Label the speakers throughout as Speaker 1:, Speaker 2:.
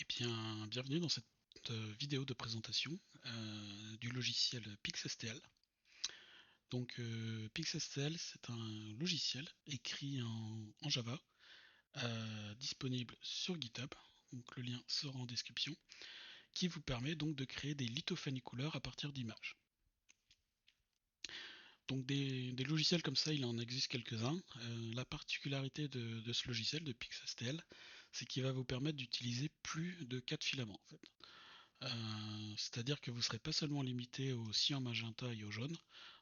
Speaker 1: bien, bienvenue dans cette vidéo de présentation du logiciel PixSTL. Donc PixSTL, c'est un logiciel écrit en Java, disponible sur GitHub, donc le lien sera en description, qui vous permet donc de créer des lithophanies couleurs à partir d'images. Donc des logiciels comme ça, il en existe quelques-uns. La particularité de ce logiciel, de PixSTL, c'est qu'il va vous permettre d'utiliser plus de 4 filaments en fait. C'est-à-dire que vous ne serez pas seulement limité au cyan, magenta et au jaune,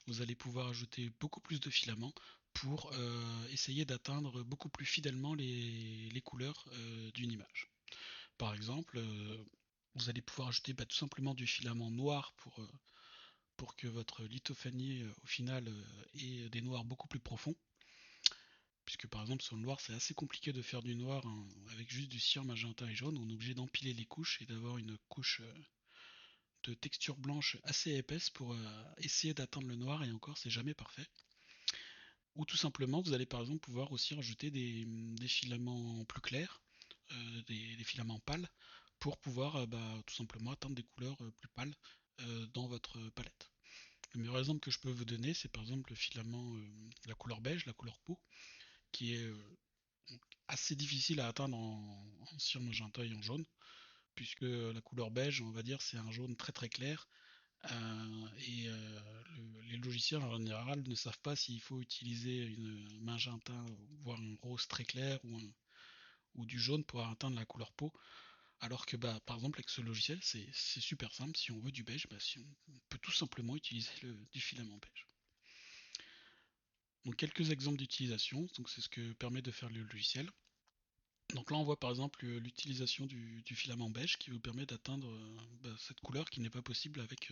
Speaker 1: vous allez pouvoir ajouter beaucoup plus de filaments pour essayer d'atteindre beaucoup plus fidèlement les couleurs d'une image. Par exemple, vous allez pouvoir ajouter tout simplement du filament noir pour que votre lithophanie au final ait des noirs beaucoup plus profonds. Puisque par exemple sur le noir c'est assez compliqué de faire du noir hein, avec juste du cyan, magenta et jaune, on est obligé d'empiler les couches et d'avoir une couche de texture blanche assez épaisse pour essayer d'atteindre le noir, et encore c'est jamais parfait. Ou tout simplement vous allez par exemple pouvoir aussi rajouter des filaments plus clairs, des filaments pâles, pour pouvoir tout simplement atteindre des couleurs plus pâles dans votre palette. Le meilleur exemple que je peux vous donner, c'est par exemple le filament, la couleur beige, la couleur peau, qui est assez difficile à atteindre en cyan, magenta et en jaune, puisque la couleur beige, on va dire, c'est un jaune très très clair. Les logiciels en général ne savent pas s'il faut utiliser une magenta, voire un rose très clair ou du jaune pour atteindre la couleur peau. Alors que par exemple avec ce logiciel c'est super simple, si on veut du beige, si on peut tout simplement utiliser du filament beige. Donc quelques exemples d'utilisation, donc c'est ce que permet de faire le logiciel. Donc là on voit par exemple l'utilisation du filament beige qui vous permet d'atteindre cette couleur qui n'est pas possible avec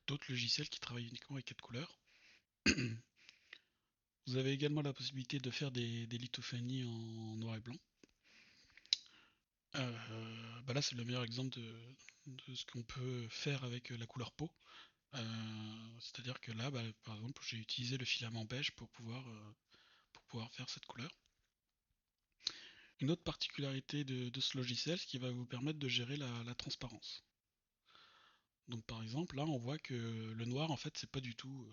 Speaker 1: d'autres logiciels qui travaillent uniquement avec 4 couleurs. Vous avez également la possibilité de faire des lithophanies en noir et blanc. Là c'est le meilleur exemple de ce qu'on peut faire avec la couleur peau. C'est-à-dire que là, par exemple, j'ai utilisé le filament beige pour pouvoir faire cette couleur. Une autre particularité de ce logiciel, c'est qu'il va vous permettre de gérer la transparence. Donc par exemple, là on voit que le noir en fait c'est pas du tout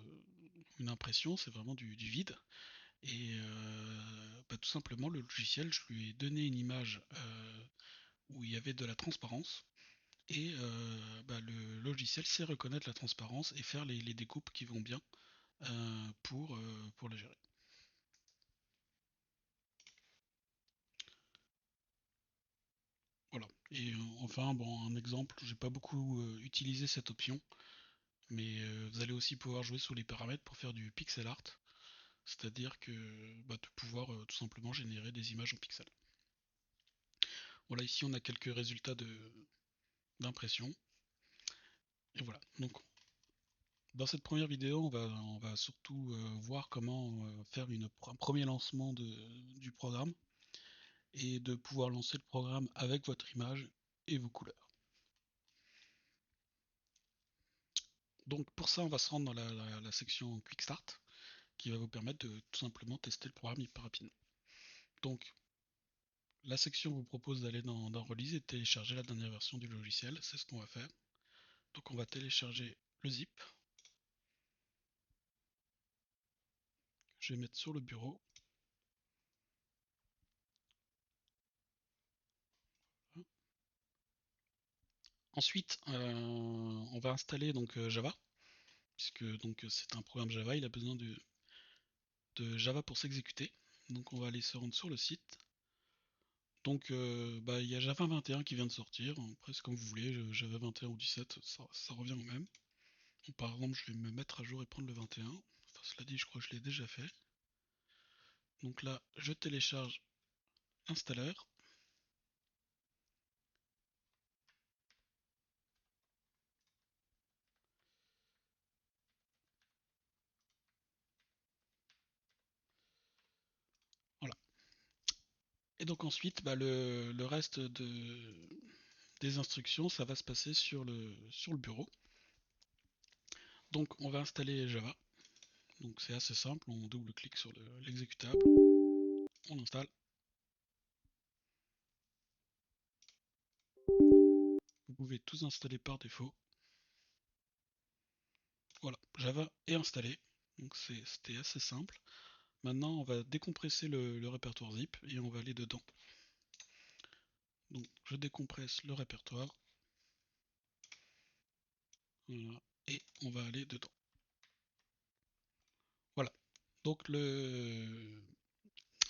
Speaker 1: une impression, c'est vraiment du vide. Et tout simplement le logiciel, je lui ai donné une image où il y avait de la transparence. Et le logiciel sait reconnaître la transparence et faire les découpes qui vont bien pour le gérer. Voilà. Et enfin, bon, un exemple, j'ai pas beaucoup utilisé cette option, mais vous allez aussi pouvoir jouer sur les paramètres pour faire du pixel art, c'est-à-dire que de pouvoir tout simplement générer des images en pixels. Voilà, ici on a quelques résultats d'impression. Et voilà, donc dans cette première vidéo, on va surtout voir comment faire un premier lancement du programme et de pouvoir lancer le programme avec votre image et vos couleurs. Donc pour ça, on va se rendre dans la section Quick Start qui va vous permettre de tout simplement tester le programme hyper rapidement. Donc la section vous propose d'aller dans Release et de télécharger la dernière version du logiciel, c'est ce qu'on va faire. Donc on va télécharger le zip. Je vais mettre sur le bureau. Ensuite, on va installer donc Java, puisque donc c'est un programme Java, il a besoin de Java pour s'exécuter. Donc on va aller se rendre sur le site. Donc il y a Java 21 qui vient de sortir, presque comme vous voulez, Java 21 ou 17, ça revient au même. Donc, par exemple, je vais me mettre à jour et prendre le 21. Enfin, cela dit, je crois que je l'ai déjà fait. Donc là, je télécharge l'installeur. Voilà. Et donc ensuite, le reste des instructions, ça va se passer sur le bureau. Donc on va installer Java. Donc c'est assez simple, on double-clique sur l'exécutable, on installe. pouvez tous installer par défaut. Voilà, Java est installé, donc c'était assez simple. Maintenant, on va décompresser le répertoire zip et on va aller dedans. Donc, je décompresse le répertoire. Voilà, et on va aller dedans. Voilà. Donc,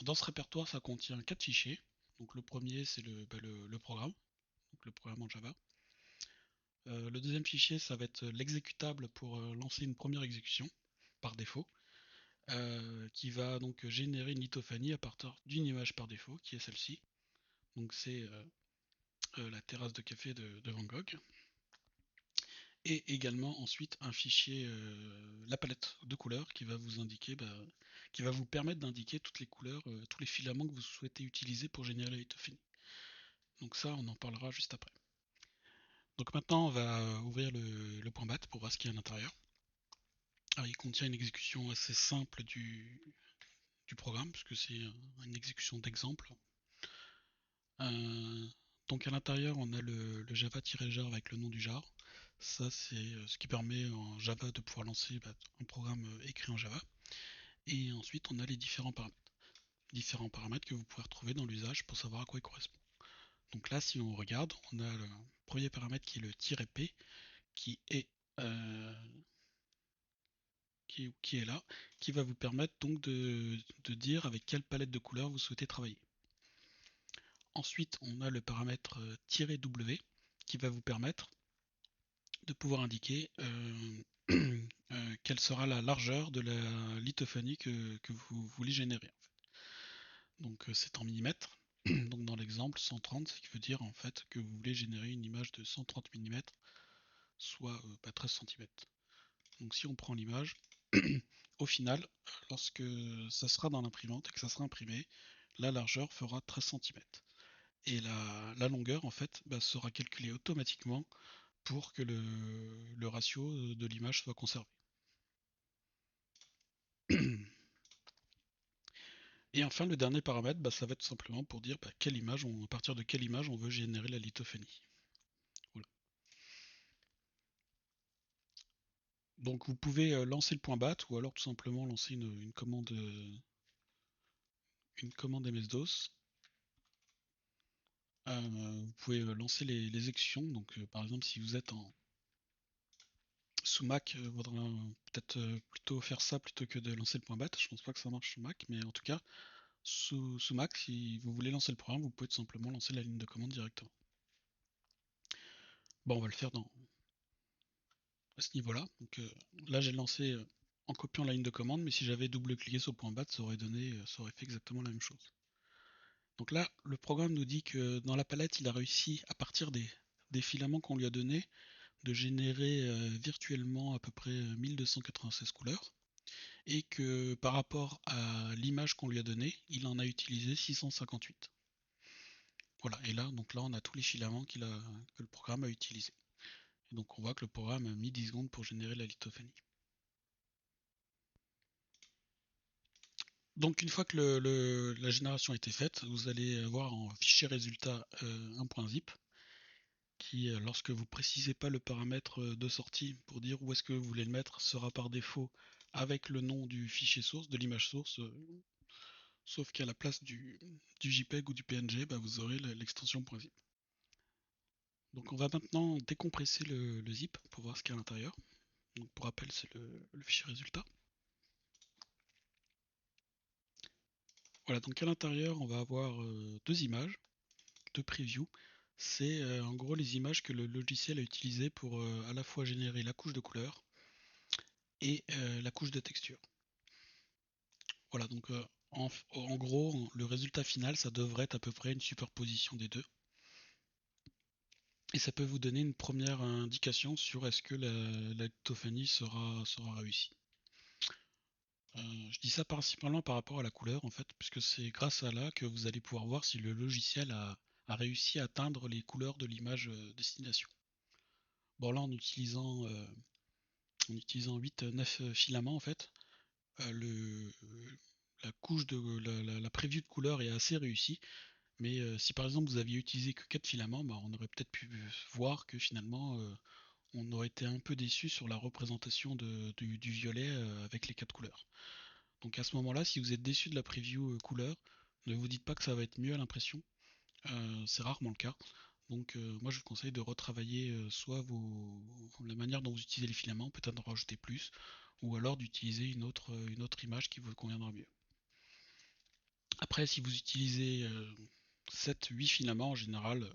Speaker 1: dans ce répertoire, ça contient 4 fichiers. Donc, le premier, c'est le programme, donc le programme en Java. Le deuxième fichier, ça va être l'exécutable pour lancer une première exécution par défaut, qui va donc générer une lithophanie à partir d'une image par défaut, qui est celle-ci. Donc c'est la terrasse de café de Van Gogh. Et également ensuite un fichier, la palette de couleurs, qui va vous indiquer, qui va vous permettre d'indiquer toutes les couleurs, tous les filaments que vous souhaitez utiliser pour générer la lithophanie. Donc ça, on en parlera juste après. Donc maintenant, on va ouvrir le point bat pour voir ce qu'il y a à l'intérieur. Alors, il contient une exécution assez simple du programme, puisque c'est une exécution d'exemple. Euh, donc à l'intérieur, on a le java-jar avec le nom du jar. Ça, c'est ce qui permet en Java de pouvoir lancer un programme écrit en Java. Et ensuite, on a les différents paramètres. Différents paramètres que vous pouvez retrouver dans l'usage pour savoir à quoi ils correspondent. Donc là, si on regarde, on a le premier paramètre qui est le "-p", qui est euh, qui est là, qui va vous permettre donc de dire avec quelle palette de couleurs vous souhaitez travailler. Ensuite, on a le paramètre "-w", qui va vous permettre de pouvoir indiquer quelle sera la largeur de la lithophanie que vous voulez générer. En fait. Donc c'est en millimètres. Donc dans l'exemple 130, ce qui veut dire en fait que vous voulez générer une image de 130 mm, soit 13 cm. Donc si on prend l'image, au final, lorsque ça sera dans l'imprimante et que ça sera imprimé, la largeur fera 13 cm. Et la longueur en fait sera calculée automatiquement pour que le ratio de l'image soit conservé. Et enfin, le dernier paramètre, ça va être simplement pour dire à partir de quelle image on veut générer la lithophanie. Voilà. Donc vous pouvez lancer le point bat ou alors tout simplement lancer une commande MS-DOS. Vous pouvez lancer les exécutions. Donc par exemple, si vous êtes sous Mac, il vaudra peut-être plutôt faire ça plutôt que de lancer le point bat. Je pense pas que ça marche sous Mac, mais en tout cas, sous Mac, si vous voulez lancer le programme, vous pouvez tout simplement lancer la ligne de commande directement. Bon, on va le faire à ce niveau-là. Donc là, j'ai lancé en copiant la ligne de commande, mais si j'avais double-cliqué sur le point bat, ça aurait fait exactement la même chose. Donc là, le programme nous dit que dans la palette, il a réussi, à partir des filaments qu'on lui a donnés, de générer virtuellement à peu près 1296 couleurs, et que par rapport à l'image qu'on lui a donnée, il en a utilisé 658. Voilà, et là, donc là, on a tous les filaments que le programme a utilisés. Et donc on voit que le programme a mis 10 secondes pour générer la lithophanie. Donc une fois que la génération a été faite, vous allez avoir en fichier résultat un point zip qui, lorsque vous précisez pas le paramètre de sortie pour dire où est-ce que vous voulez le mettre, sera par défaut avec le nom du fichier source, de l'image source, sauf qu'à la place du JPEG ou du PNG, vous aurez l'extension .zip. Donc on va maintenant décompresser le zip pour voir ce qu'il y a à l'intérieur. Donc pour rappel, c'est le fichier résultat. Voilà, donc à l'intérieur, on va avoir deux images, deux previews. C'est en gros les images que le logiciel a utilisées pour à la fois générer la couche de couleur et la couche de texture. Voilà, donc en gros, le résultat final, ça devrait être à peu près une superposition des deux. Et ça peut vous donner une première indication sur est-ce que la lithophanie sera réussie. Je dis ça principalement par rapport à la couleur en fait, puisque c'est grâce à là que vous allez pouvoir voir si le logiciel a réussi à atteindre les couleurs de l'image destination. Bon là en utilisant 8-9 filaments en fait, la couche de la preview de couleur est assez réussie, Mais si par exemple vous aviez utilisé que 4 filaments, bah, on aurait peut-être pu voir que finalement on aurait été un peu déçu sur la représentation du violet avec les 4 couleurs. Donc à ce moment-là, si vous êtes déçu de la preview couleur, ne vous dites pas que ça va être mieux à l'impression. C'est rarement le cas. Donc moi je vous conseille de retravailler soit la manière dont vous utilisez les filaments, peut-être en rajouter plus, ou alors d'utiliser une autre image qui vous conviendra mieux. Après, si vous utilisez 7-8 filaments, en général,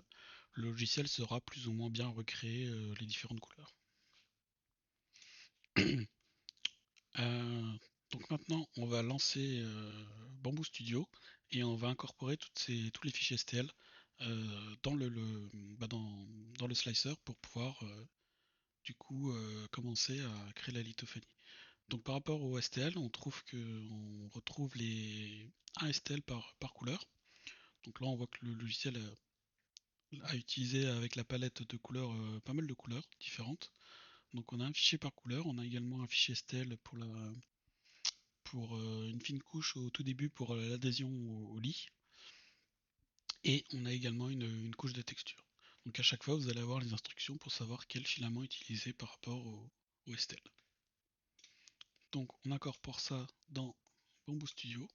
Speaker 1: le logiciel sera plus ou moins bien recréer les différentes couleurs. Donc maintenant, on va lancer Bamboo Studio et on va incorporer tous les fichiers STL bah, dans le slicer pour pouvoir du coup commencer à créer la lithophonie. Donc par rapport au STL, on trouve on retrouve un STL par couleur. Donc là, on voit que le logiciel a utilisé avec la palette de couleurs pas mal de couleurs différentes. Donc on a un fichier par couleur, on a également un fichier STL pour une fine couche au tout début pour l'adhésion au lit. Et on a également une couche de texture. Donc à chaque fois, vous allez avoir les instructions pour savoir quel filament utiliser par rapport au STL. Donc on incorpore ça dans Bamboo Studio.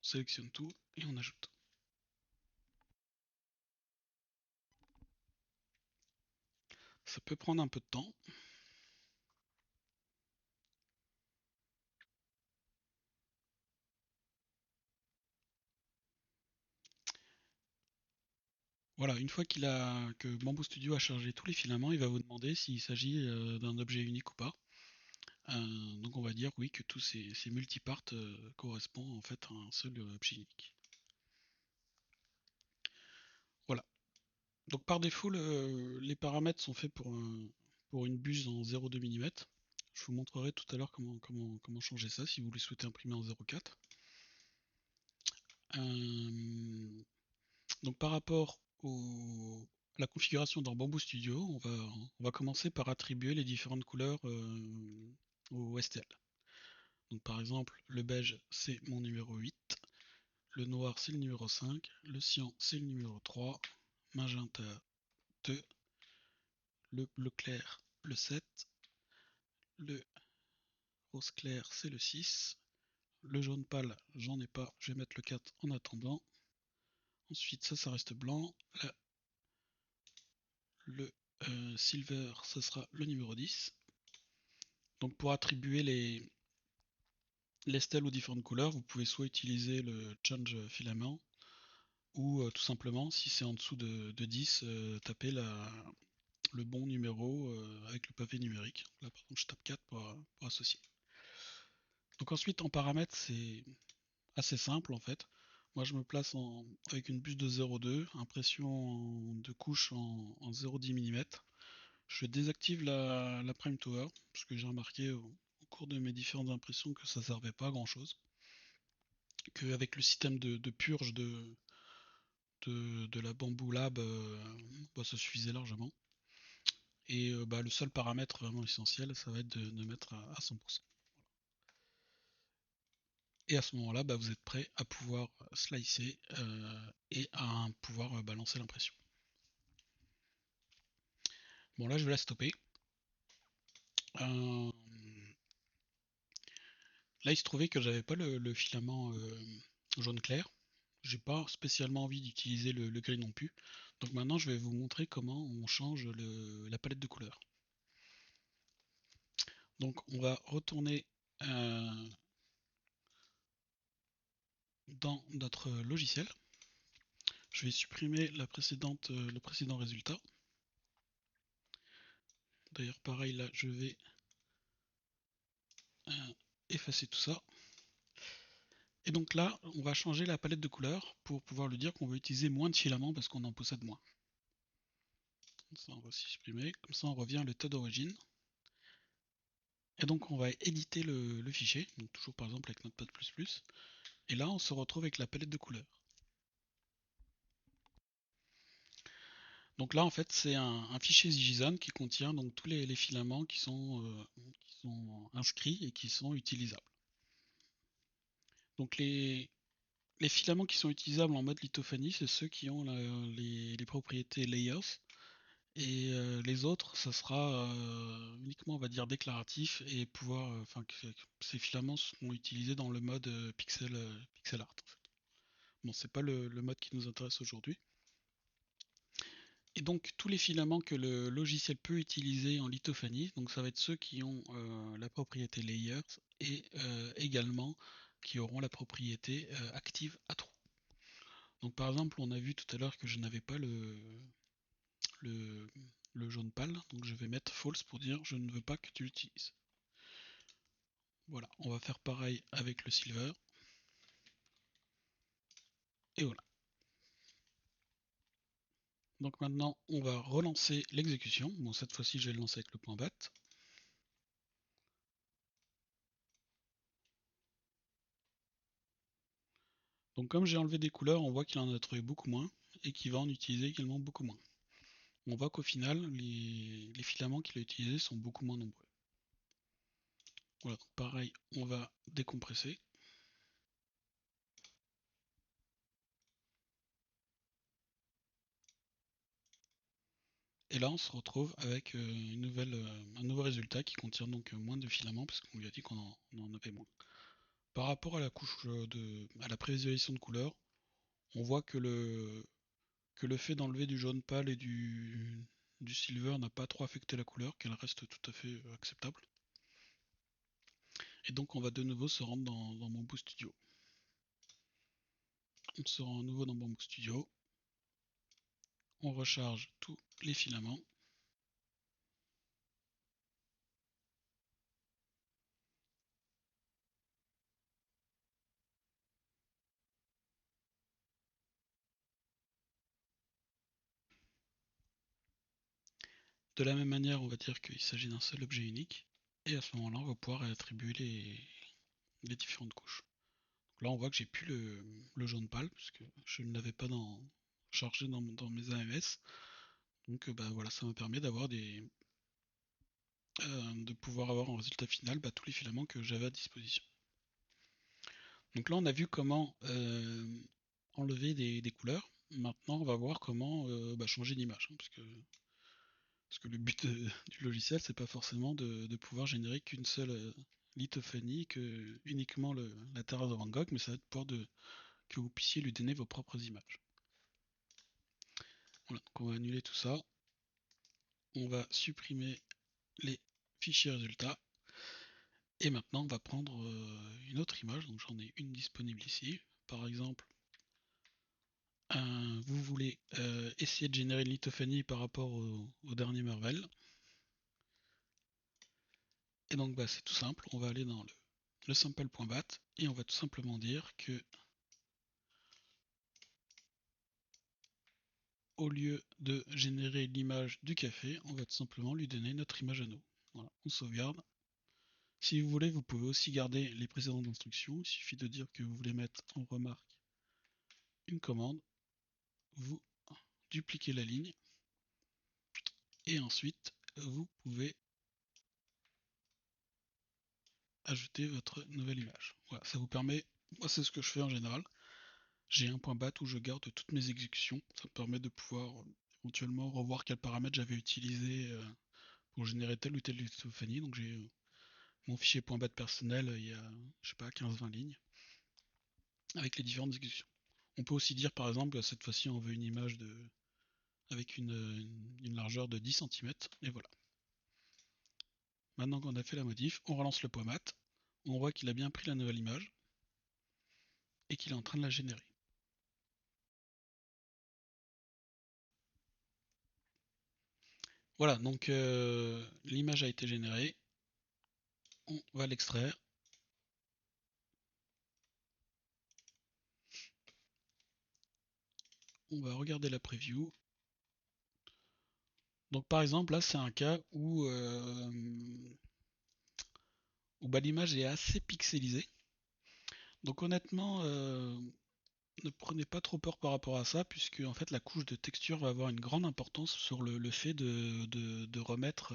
Speaker 1: On sélectionne tout et on ajoute. Ça peut prendre un peu de temps. Voilà, une fois que Bamboo Studio a chargé tous les filaments, il va vous demander s'il s'agit d'un objet unique ou pas. Donc on va dire oui que tous ces multiparts correspondent en fait à un seul objet unique. Voilà. Donc par défaut, les paramètres sont faits pour une buse en 0,2 mm. Je vous montrerai tout à l'heure comment changer ça si vous le souhaitez imprimer en 0,4. Donc par rapport à la configuration dans Bamboo Studio, on va commencer par attribuer les différentes couleurs au STL. Donc par exemple, le beige c'est mon numéro 8, le noir c'est le numéro 5, le cyan c'est le numéro 3, magenta 2, le bleu clair le 7, le rose clair c'est le 6, le jaune pâle j'en ai pas, je vais mettre le 4 en attendant. Ensuite ça reste blanc, là, le silver ce sera le numéro 10. Donc pour attribuer les stèles aux différentes couleurs, vous pouvez soit utiliser le change filament ou tout simplement si c'est en dessous de 10, taper le bon numéro avec le pavé numérique. Là par exemple je tape 4 pour associer. Donc ensuite en paramètres c'est assez simple en fait. Moi je me place avec une buse de 0,2, impression de couche en 0,10 mm. Je désactive la Prime Tower parce que j'ai remarqué au cours de mes différentes impressions que ça servait pas à grand chose. Qu'avec le système de purge de la Bamboo Lab, bah, ça suffisait largement. Et bah, le seul paramètre vraiment essentiel, ça va être de mettre à 100%. Et à ce moment-là, bah, vous êtes prêt à pouvoir slicer et à pouvoir balancer l'impression. Bon là je vais la stopper. Là il se trouvait que j'avais pas le filament jaune clair. J'ai pas spécialement envie d'utiliser le gris non plus. Donc maintenant je vais vous montrer comment on change la palette de couleurs. Donc on va retourner dans notre logiciel. Je vais supprimer le précédent résultat. D'ailleurs pareil là je vais effacer tout ça. Et donc là on va changer la palette de couleurs pour pouvoir lui dire qu'on veut utiliser moins de filaments parce qu'on en possède moins. Ça on va supprimer, comme ça on revient à l'état d'origine. Et donc on va éditer le fichier, donc toujours par exemple avec Notepad++. Et là on se retrouve avec la palette de couleurs. Donc là en fait c'est un fichier JSON qui contient donc tous les filaments qui sont inscrits et qui sont utilisables. Donc les filaments qui sont utilisables en mode lithophanie, c'est ceux qui ont les propriétés layers. Et les autres, ça sera uniquement, on va dire, déclaratif et pouvoir, enfin, que ces filaments seront utilisés dans le mode pixel art, en fait. Bon, c'est pas le mode qui nous intéresse aujourd'hui. Et donc, tous les filaments que le logiciel peut utiliser en lithophanie, donc ça va être ceux qui ont la propriété layers et également qui auront la propriété active à trous. Donc, par exemple, on a vu tout à l'heure que je n'avais pas le, le jaune pâle, donc je vais mettre false pour dire je ne veux pas que tu l'utilises. Voilà, on va faire pareil avec le silver. Et voilà. Donc maintenant, on va relancer l'exécution. Bon, cette fois-ci, je vais le lancer avec le point bat. Donc comme j'ai enlevé des couleurs, on voit qu'il en a trouvé beaucoup moins et qu'il va en utiliser également beaucoup moins. On voit qu'au final, les filaments qu'il a utilisés sont beaucoup moins nombreux. Voilà, donc pareil, on va décompresser. Et là, on se retrouve avec un nouveau résultat qui contient donc moins de filaments parce qu'on lui a dit qu'on en avait moins. Par rapport à la couche à la prévisualisation de couleurs, on voit que le fait d'enlever du jaune pâle et du silver n'a pas trop affecté la couleur, qu'elle reste tout à fait acceptable. Et donc on va de nouveau se rendre dans Bamboo Studio. On se rend à nouveau dans Bamboo Studio. On recharge tous les filaments. De la même manière, on va dire qu'il s'agit d'un seul objet unique. Et à ce moment-là, on va pouvoir attribuer les différentes couches. Donc là, on voit que j'ai plus le jaune pâle, puisque je ne l'avais pas chargé dans mes AMS. Donc bah, voilà, ça me permet de pouvoir avoir en résultat final tous les filaments que j'avais à disposition. Donc là, on a vu comment enlever des couleurs. Maintenant, on va voir comment changer d'image. Parce que le but du logiciel, c'est pas forcément de pouvoir générer qu'une seule lithophanie, que uniquement la terrasse de Van Gogh, mais ça va être que vous puissiez lui donner vos propres images. Voilà, donc on va annuler tout ça. On va supprimer les fichiers résultats. Et maintenant, on va prendre une autre image. Donc j'en ai une disponible ici. Par exemple, vous voulez essayer de générer une lithophanie par rapport au dernier Marvel. Et donc bah, c'est tout simple, on va aller dans le sample.bat et on va tout simplement dire que au lieu de générer l'image du café, on va tout simplement lui donner notre image à nous. Voilà, on sauvegarde. Si vous voulez, vous pouvez aussi garder les précédentes instructions. Il suffit de dire que vous voulez mettre en remarque une commande. Vous dupliquez la ligne et ensuite vous pouvez ajouter votre nouvelle image. Voilà, ça vous permet, moi c'est ce que je fais en général. J'ai un point bat où je garde toutes mes exécutions. Ça me permet de pouvoir éventuellement revoir quels paramètres j'avais utilisé pour générer telle ou telle lithophanie. Donc j'ai mon fichier point .bat personnel, il y a, je sais pas, 15-20 lignes avec les différentes exécutions. On peut aussi dire par exemple, cette fois-ci on veut une image avec une largeur de 10 cm, et voilà. Maintenant qu'on a fait la modif, on relance le point mat, on voit qu'il a bien pris la nouvelle image et qu'il est en train de la générer. Voilà, donc l'image a été générée, on va l'extraire. On va regarder la preview. Donc par exemple là c'est un cas où l'image est assez pixelisée. Donc honnêtement ne prenez pas trop peur par rapport à ça, puisque en fait la couche de texture va avoir une grande importance sur le fait de remettre.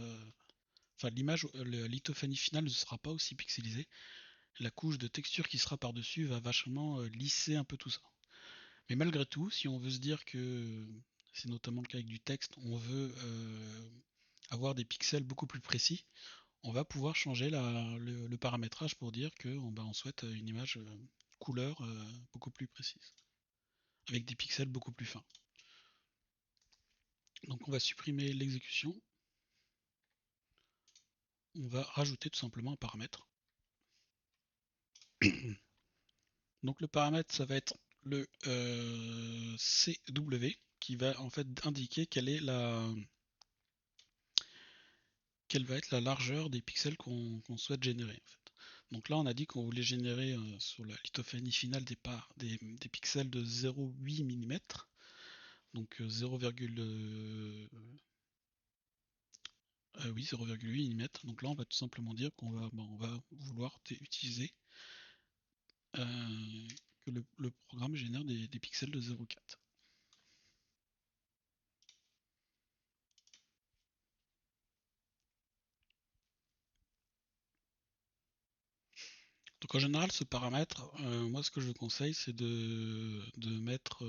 Speaker 1: Enfin l'image, la lithophanie finale ne sera pas aussi pixelisée. la couche de texture qui sera par-dessus va vachement lisser un peu tout ça. Mais malgré tout, si on veut se dire que, c'est notamment le cas avec du texte, on veut avoir des pixels beaucoup plus précis, on va pouvoir changer le paramétrage pour dire que on souhaite une image couleur beaucoup plus précise, avec des pixels beaucoup plus fins. Donc on va supprimer l'exécution, on va rajouter tout simplement un paramètre. Donc le paramètre, ça va être le CW, qui va en fait indiquer quelle va être la largeur des pixels qu'on souhaite générer. En fait. Donc là, on a dit qu'on voulait générer sur la lithophanie finale des pixels de 0,8 mm, donc 0,8 mm. Donc là, on va tout simplement dire qu'on va vouloir utiliser que le programme génère des pixels de 0,4. Donc en général, ce paramètre, moi ce que je vous conseille, c'est de mettre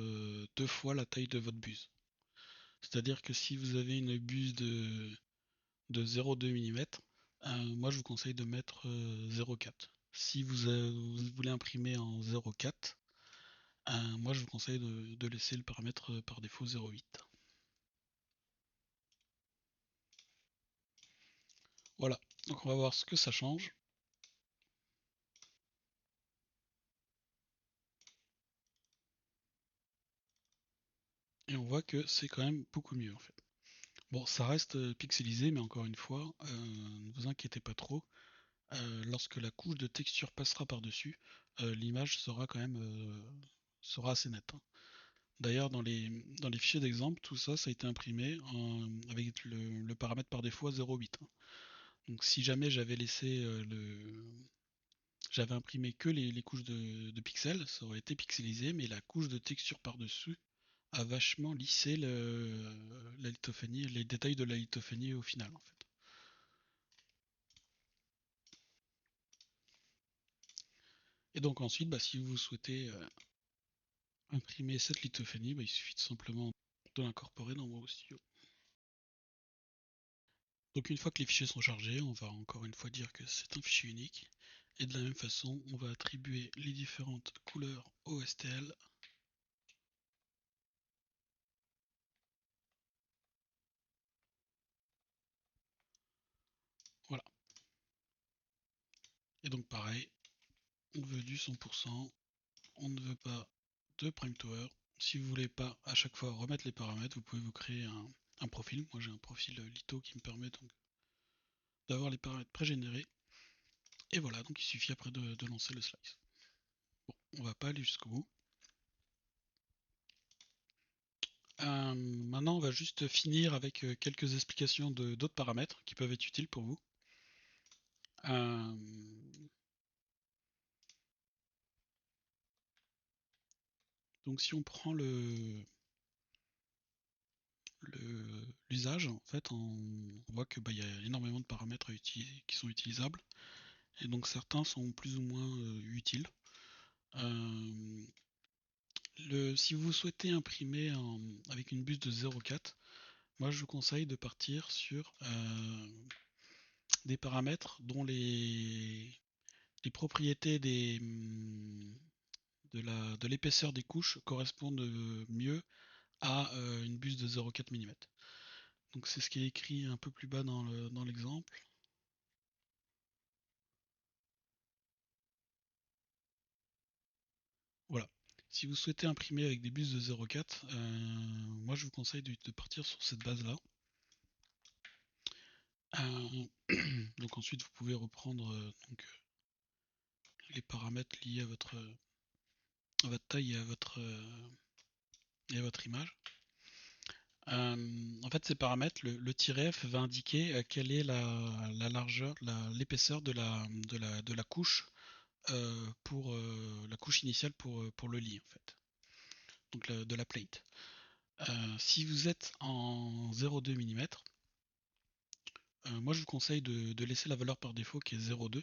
Speaker 1: 2 fois la taille de votre buse. C'est-à-dire que si vous avez une buse de 0,2 mm, moi je vous conseille de mettre 0,4. Si vous voulez imprimer en 0,4, moi je vous conseille de laisser le paramètre par défaut 0,8. Voilà, donc on va voir ce que ça change. Et on voit que c'est quand même beaucoup mieux en fait. Bon, ça reste pixelisé, mais encore une fois, ne vous inquiétez pas trop. Lorsque la couche de texture passera par-dessus, l'image sera quand même sera assez nette. Hein. D'ailleurs, dans les fichiers d'exemple, tout ça, ça a été imprimé avec le paramètre par défaut à 0,8. Hein. Donc si jamais j'avais imprimé que les couches de pixels, ça aurait été pixelisé, mais la couche de texture par-dessus a vachement lissé la lithophanie, les détails de la lithophanie au final en fait. Et donc ensuite, si vous souhaitez imprimer cette lithophanie, il suffit tout simplement de l'incorporer dans vos studios. Donc une fois que les fichiers sont chargés, on va encore une fois dire que c'est un fichier unique. Et de la même façon, on va attribuer les différentes couleurs au STL. Voilà. Et donc pareil, on veut du 100%, on ne veut pas de prime tower. Si vous voulez pas à chaque fois remettre les paramètres, vous pouvez vous créer un profil. Moi j'ai un profil litho qui me permet donc d'avoir les paramètres pré-générés. Et voilà, donc il suffit après de lancer le slice. Bon, on va pas aller jusqu'au bout. Maintenant, on va juste finir avec quelques explications d'autres paramètres qui peuvent être utiles pour vous. Euh, donc, si on prend l'usage, en fait, on voit que y a énormément de paramètres qui sont utilisables, et donc certains sont plus ou moins utiles. Si vous souhaitez imprimer avec une buse de 0,4, moi je vous conseille de partir sur des paramètres dont les propriétés de l'épaisseur des couches correspondent mieux à une buse de 0,4 mm. Donc c'est ce qui est écrit un peu plus bas dans l'exemple. Voilà. Si vous souhaitez imprimer avec des buses de 0,4, moi je vous conseille de partir sur cette base-là. Donc ensuite vous pouvez reprendre les paramètres liés à votre taille et à votre image. En fait, ces paramètres, le -f va indiquer quelle est la largeur, l'épaisseur de la couche pour la couche initiale pour le lit, en fait. Donc de la plate. Si vous êtes en 0,2 mm, moi je vous conseille de laisser la valeur par défaut qui est 0,2,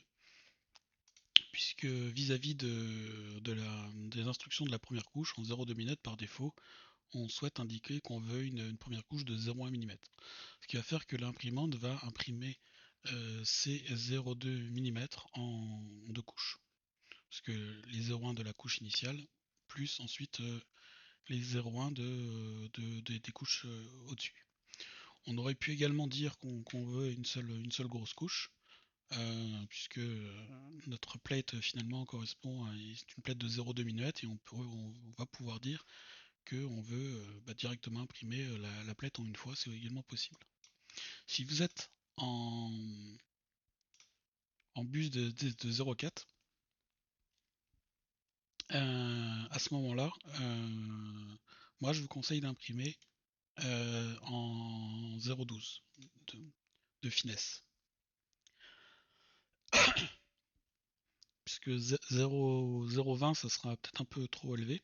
Speaker 1: puisque vis-à-vis des instructions de la première couche, en 0,2 mm par défaut, on souhaite indiquer qu'on veut une première couche de 0,1 mm. Ce qui va faire que l'imprimante va imprimer ces 0,2 mm en deux couches. Parce que les 0,1 de la couche initiale, plus ensuite les 0,1 des couches au-dessus. On aurait pu également dire qu'on veut une seule grosse couche, puisque notre plate finalement correspond à une plate de 0,2 mm et on va pouvoir dire qu'on veut directement imprimer la plate en une fois, c'est également possible. Si vous êtes en bus de 0,4, à ce moment-là, moi je vous conseille d'imprimer en 0,12 de, de finesse. Puisque 0,20 ça sera peut-être un peu trop élevé.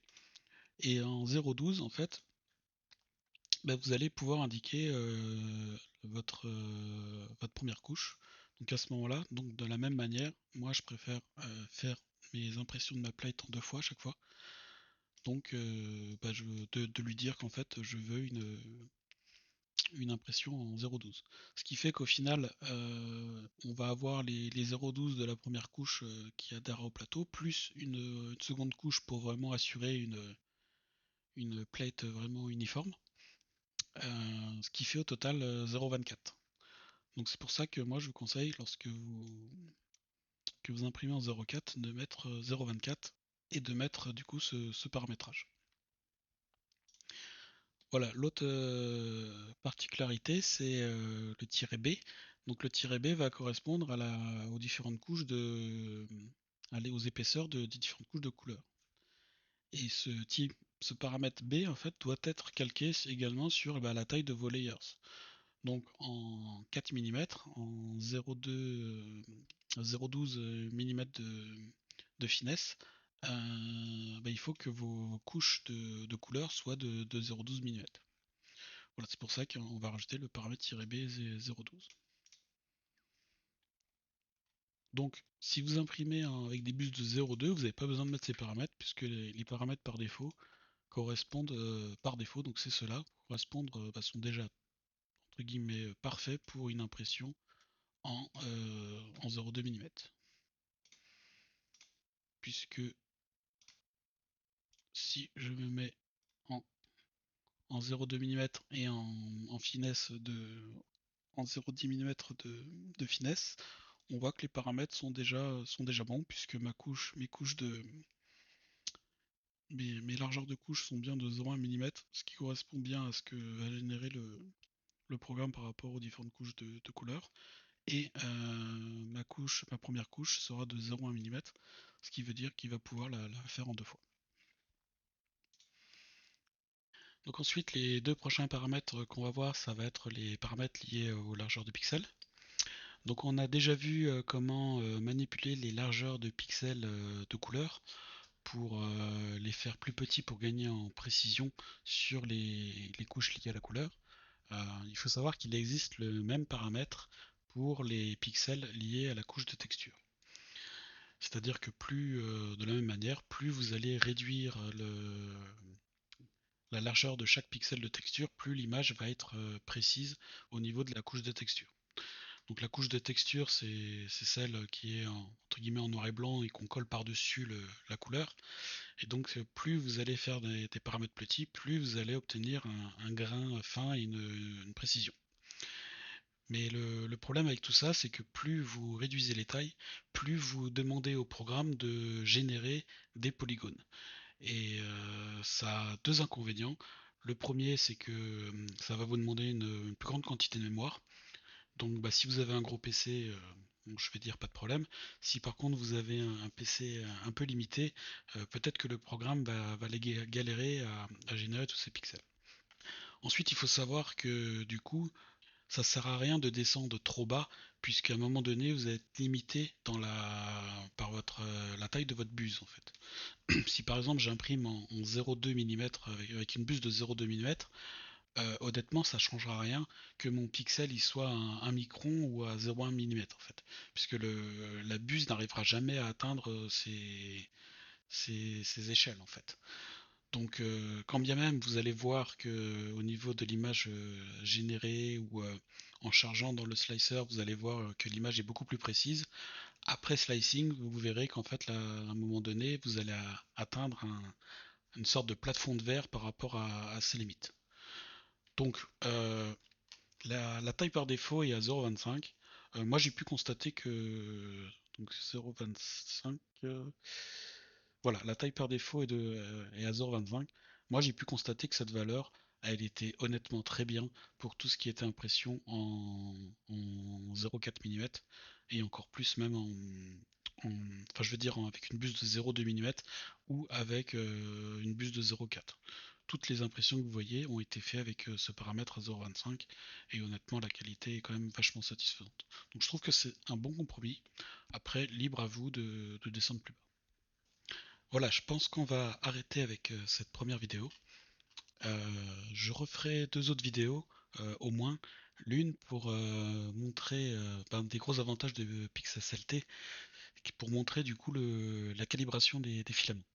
Speaker 1: Et en 0,12 en fait, vous allez pouvoir indiquer votre première couche. Donc à ce moment-là, donc de la même manière, moi je préfère faire mes impressions de ma plate en deux fois à chaque fois. Donc de lui dire qu'en fait je veux une impression en 0,12. Ce qui fait qu'au final, on va avoir les 0,12 de la première couche qui adhère au plateau, plus une seconde couche pour vraiment assurer une plate vraiment uniforme. Ce qui fait au total 0,24. Donc c'est pour ça que moi je vous conseille, lorsque vous imprimez en 0,4, de mettre 0,24 et de mettre du coup ce paramétrage. Voilà, l'autre particularité, c'est le tiret B. Donc le tiret B va correspondre aux différentes couches aux épaisseurs des différentes couches de couleurs. Et ce paramètre B en fait doit être calqué également sur la taille de vos layers. Donc en 4 mm, en 0,12 mm de finesse, il faut que vos couches de couleurs soient de 0,12 mm. Voilà, c'est pour ça qu'on va rajouter le paramètre -b 0,12. Donc, si vous imprimez avec des bus de 0,2, vous n'avez pas besoin de mettre ces paramètres, puisque les paramètres par défaut correspondent par défaut, donc c'est ceux-là, sont déjà entre guillemets parfaits pour une impression en 0,2 mm. Puisque si je me mets en 0,2 mm et en finesse en 0,10 mm de finesse, on voit que les paramètres sont déjà bons, puisque mes largeurs de couche sont bien de 0,1 mm, ce qui correspond bien à ce que va générer le programme par rapport aux différentes couches de couleurs. Et ma première couche sera de 0,1 mm, ce qui veut dire qu'il va pouvoir la faire en deux fois. Donc ensuite, les deux prochains paramètres qu'on va voir, ça va être les paramètres liés aux largeurs de pixels. Donc on a déjà vu comment manipuler les largeurs de pixels de couleur pour les faire plus petits pour gagner en précision sur les couches liées à la couleur. Il faut savoir qu'il existe le même paramètre pour les pixels liés à la couche de texture. C'est-à-dire que de la même manière, plus vous allez réduire la largeur de chaque pixel de texture, plus l'image va être précise au niveau de la couche de texture. Donc la couche de texture, c'est celle qui est entre guillemets en noir et blanc et qu'on colle par-dessus la couleur. Et donc plus vous allez faire des paramètres petits, plus vous allez obtenir un grain fin et une précision. Mais le problème avec tout ça, c'est que plus vous réduisez les tailles, plus vous demandez au programme de générer des polygones. Et ça a deux inconvénients. Le premier, c'est que ça va vous demander une plus grande quantité de mémoire. Donc si vous avez un gros PC, je vais dire pas de problème. Si par contre vous avez un PC un peu limité, peut-être que le programme va galérer à générer tous ces pixels. Ensuite, il faut savoir que du coup, ça sert à rien de descendre trop bas, puisqu'à un moment donné, vous êtes limité par la taille de votre buse en fait. Si par exemple j'imprime en 0,2 mm avec une buse de 0,2 mm, Honnêtement, ça changera rien que mon pixel il soit à un micron ou à 0,1 mm en fait, puisque la buse n'arrivera jamais à atteindre ces échelles en fait. Donc, quand bien même vous allez voir que au niveau de l'image générée ou en chargeant dans le slicer, vous allez voir que l'image est beaucoup plus précise. Après slicing, vous verrez qu'en fait, là, à un moment donné, vous allez atteindre une sorte de plafond de verre par rapport à ces limites. Donc, la taille par défaut est à 0,25. Moi, j'ai pu constater que donc 0,25. Voilà, la taille par défaut est à 0,25. Moi, j'ai pu constater que cette valeur, elle était honnêtement très bien pour tout ce qui était impression en 0,4 mm et encore plus même enfin, je veux dire avec une buse de 0,2 mm ou avec une buse de 0,4. Toutes les impressions que vous voyez ont été faites avec ce paramètre à 0,25 et honnêtement, la qualité est quand même vachement satisfaisante. Donc, je trouve que c'est un bon compromis. Après, libre à vous de descendre plus bas. Voilà, je pense qu'on va arrêter avec cette première vidéo. Je referai deux autres vidéos, au moins. L'une pour montrer ben, des gros avantages de PixSLT, pour montrer du coup la calibration des filaments.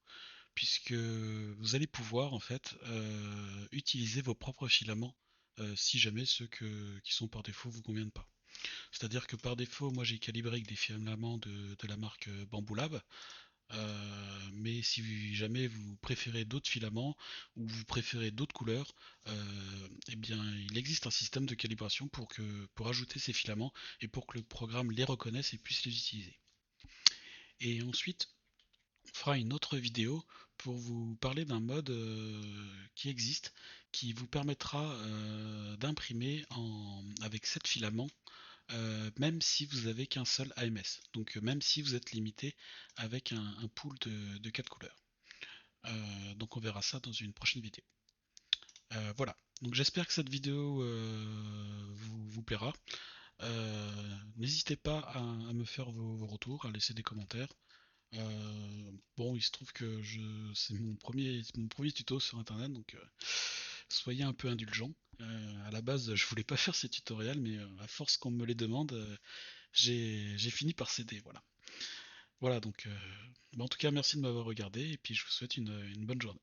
Speaker 1: Puisque vous allez pouvoir en fait utiliser vos propres filaments si jamais qui sont par défaut vous conviennent pas. C'est-à-dire que par défaut, moi j'ai calibré avec des filaments de la marque Bamboo Lab. Mais si jamais vous préférez d'autres filaments ou vous préférez d'autres couleurs, eh bien il existe un système de calibration pour ajouter ces filaments et pour que le programme les reconnaisse et puisse les utiliser. Et ensuite, on fera une autre vidéo pour vous parler d'un mode qui existe, qui vous permettra d'imprimer avec 7 filaments, même si vous avez qu'un seul AMS. Donc même si vous êtes limité avec un pool de 4 couleurs. Donc on verra ça dans une prochaine vidéo. Voilà. Donc j'espère que cette vidéo vous plaira. N'hésitez pas à me faire vos retours, à laisser des commentaires. Bon, il se trouve que c'est mon premier tuto sur internet, donc soyez un peu indulgents. À la base, je voulais pas faire ces tutoriels, mais à force qu'on me les demande, j'ai fini par céder. Voilà. Voilà, donc, en tout cas, merci de m'avoir regardé, et puis je vous souhaite une bonne journée.